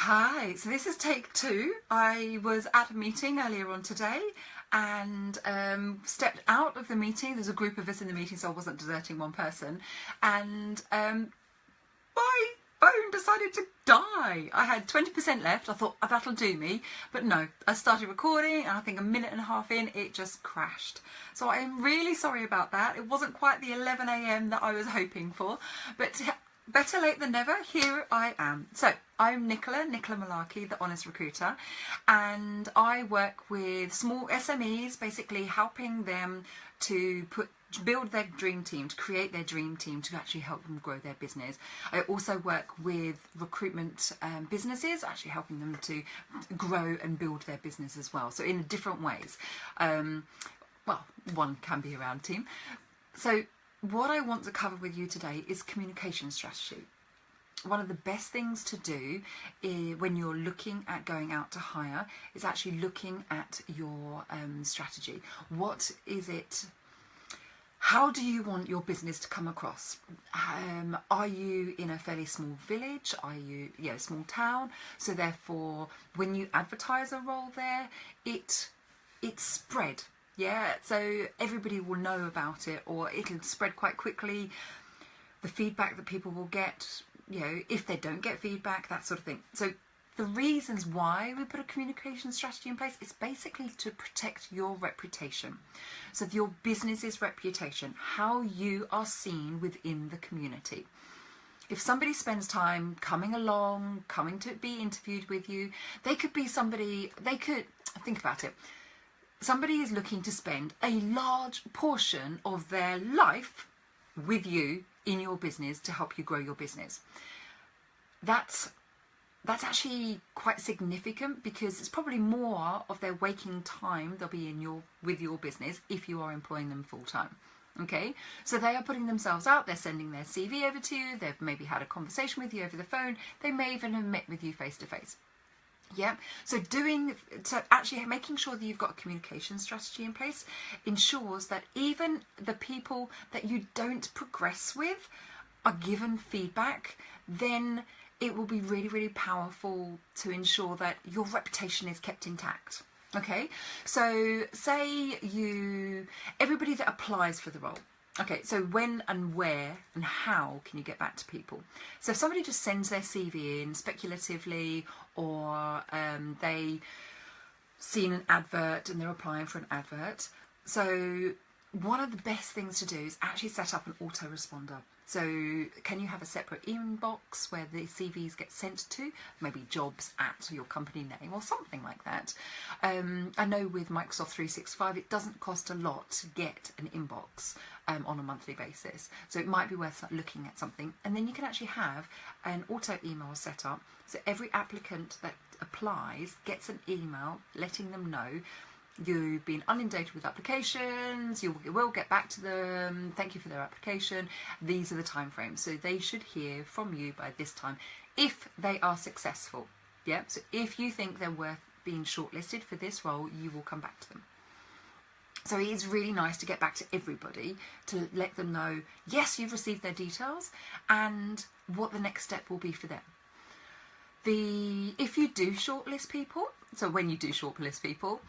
Hi, so this is take two. I was at a meeting earlier on today and stepped out of the meeting. There's a group of us in the meeting, so I wasn't deserting one person. And my phone decided to die. I had 20% left. I thought, oh, that'll do me. But no, I started recording and I think a minute and a half in, it just crashed. So I am really sorry about that. It wasn't quite the 11 a.m. that I was hoping for, but better late than never, here I am. So I'm Nicola Malarkey, the Honest Recruiter, and I work with small SMEs, basically helping them to build their dream team, to create their dream team, to actually help them grow their business. I also work with recruitment businesses, actually helping them to grow and build their business as well. So in different ways. Well, one can be around team. So what I want to cover with you today is communication strategy. One of the best things to do when you're looking at going out to hire is actually looking at your strategy. What is it? How do you want your business to come across? Are you in a fairly small village? Are you a small town? So therefore, when you advertise a role there, it's spread. Yeah, so everybody will know about it, or it'll spread quite quickly. The feedback that people will get, if they don't get feedback, that sort of thing. So the reasons why we put a communication strategy in place is basically to protect your reputation. So your business's reputation, how you are seen within the community. If somebody spends time coming to be interviewed with you, think about it. Somebody is looking to spend a large portion of their life with you in your business to help you grow your business. That's actually quite significant, because it's probably more of their waking time they'll be with your business if you are employing them full time. Okay, so they are putting themselves out, they're sending their CV over to you, they've maybe had a conversation with you over the phone, they may even have met with you face to face. Yeah, so actually making sure that you've got a communication strategy in place ensures that even the people that you don't progress with are given feedback. Then it will be really, really powerful to ensure that your reputation is kept intact. Okay, so say everybody that applies for the role. Okay, so when and where and how can you get back to people? So if somebody just sends their CV in speculatively, or they seen an advert and they're applying for an advert, so one of the best things to do is actually set up an autoresponder. So can you have a separate inbox where the CVs get sent to, maybe jobs at your company name or something like that. I know with Microsoft 365 it doesn't cost a lot to get an inbox on a monthly basis. So it might be worth looking at something. And then you can actually have an auto email set up. So every applicant that applies gets an email letting them know you've been inundated with applications, you will get back to them, thank you for their application, these are the time frames. So they should hear from you by this time if they are successful. Yeah, so if you think they're worth being shortlisted for this role, you will come back to them. So it is really nice to get back to everybody to let them know, yes, you've received their details and what the next step will be for them. If you do shortlist people, so when you do shortlist people,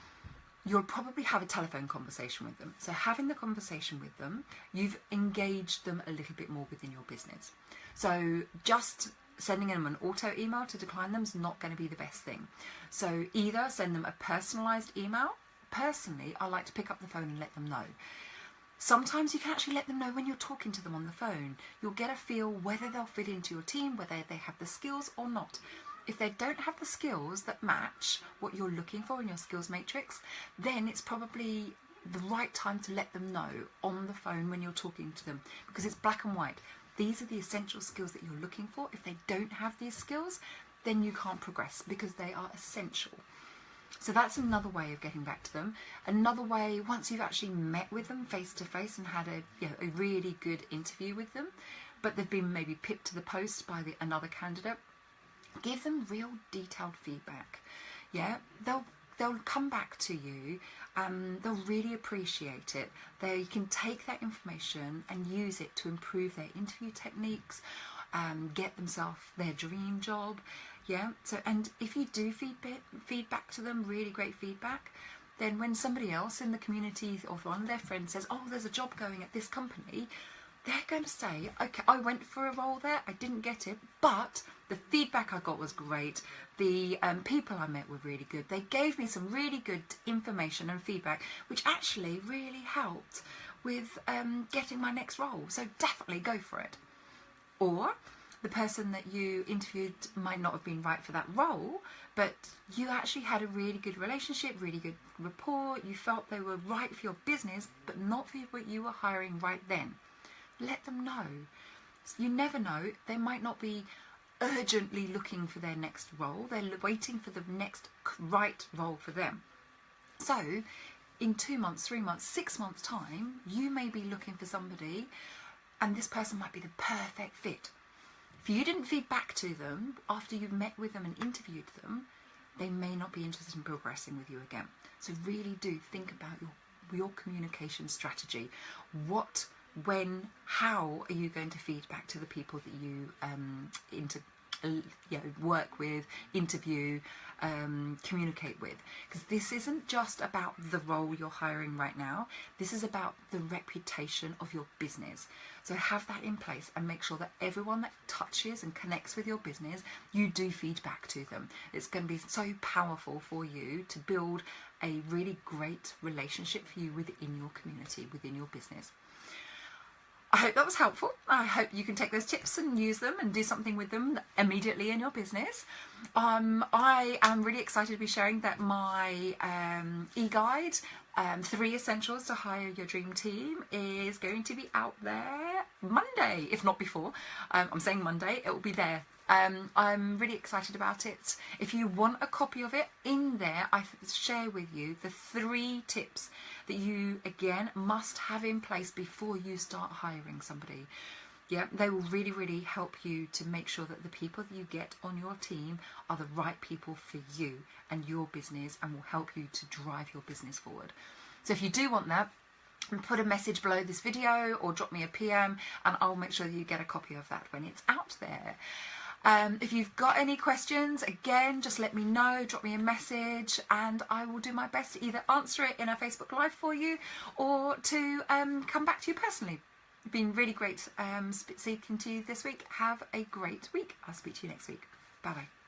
you'll probably have a telephone conversation with them. So having the conversation with them, you've engaged them a little bit more within your business. So just sending them an auto email to decline them is not going to be the best thing. So either send them a personalised email. Personally, I like to pick up the phone and let them know. Sometimes you can actually let them know when you're talking to them on the phone. You'll get a feel whether they'll fit into your team, whether they have the skills or not. If they don't have the skills that match what you're looking for in your skills matrix, then it's probably the right time to let them know on the phone when you're talking to them, because it's black and white. These are the essential skills that you're looking for. If they don't have these skills, then you can't progress, because they are essential. So that's another way of getting back to them. Another way, once you've actually met with them face to face and had a really good interview with them, but they've been maybe pipped to the post by another candidate, give them real detailed feedback. Yeah, they'll come back to you. They'll really appreciate it. They can take that information and use it to improve their interview techniques, get themselves their dream job. Yeah. So, and if you do feedback to them, really great feedback, then when somebody else in the community or one of their friends says, oh, there's a job going at this company, they're going to say, okay, I went for a role there, I didn't get it, but the feedback I got was great. The people I met were really good. They gave me some really good information and feedback, which actually really helped with getting my next role. So definitely go for it. Or the person that you interviewed might not have been right for that role, but you actually had a really good relationship, really good rapport. You felt they were right for your business, but not for what you were hiring right then. Let them know. You never know. They might not be urgently looking for their next role. They're waiting for the next right role for them. So in 2 months, 3 months, 6 months time, you may be looking for somebody and this person might be the perfect fit. If you didn't feed back to them after you met with them and interviewed them, they may not be interested in progressing with you again. So really do think about your communication strategy. What, when, how are you going to feed back to the people that you work with, interview, communicate with? Because this isn't just about the role you're hiring right now. This is about the reputation of your business. So have that in place and make sure that everyone that touches and connects with your business, you do feed back to them. It's going to be so powerful for you to build a really great relationship for you within your community, within your business. I hope that was helpful. I hope you can take those tips and use them and do something with them immediately in your business. I am really excited to be sharing that my e-guide, 3 Essentials to Hire Your Dream Team, is going to be out there Monday, if not before. I'm saying Monday, it will be there. I'm really excited about it. If you want a copy of it, in there I share with you the 3 tips that you, again, must have in place before you start hiring somebody. Yeah, they will really, really help you to make sure that the people that you get on your team are the right people for you and your business, and will help you to drive your business forward. So if you do want that, put a message below this video or drop me a PM and I'll make sure that you get a copy of that when it's out there. If you've got any questions, again, just let me know, drop me a message, and I will do my best to either answer it in a Facebook Live for you or to come back to you personally. It's been really great speaking to you this week. Have a great week. I'll speak to you next week. Bye bye.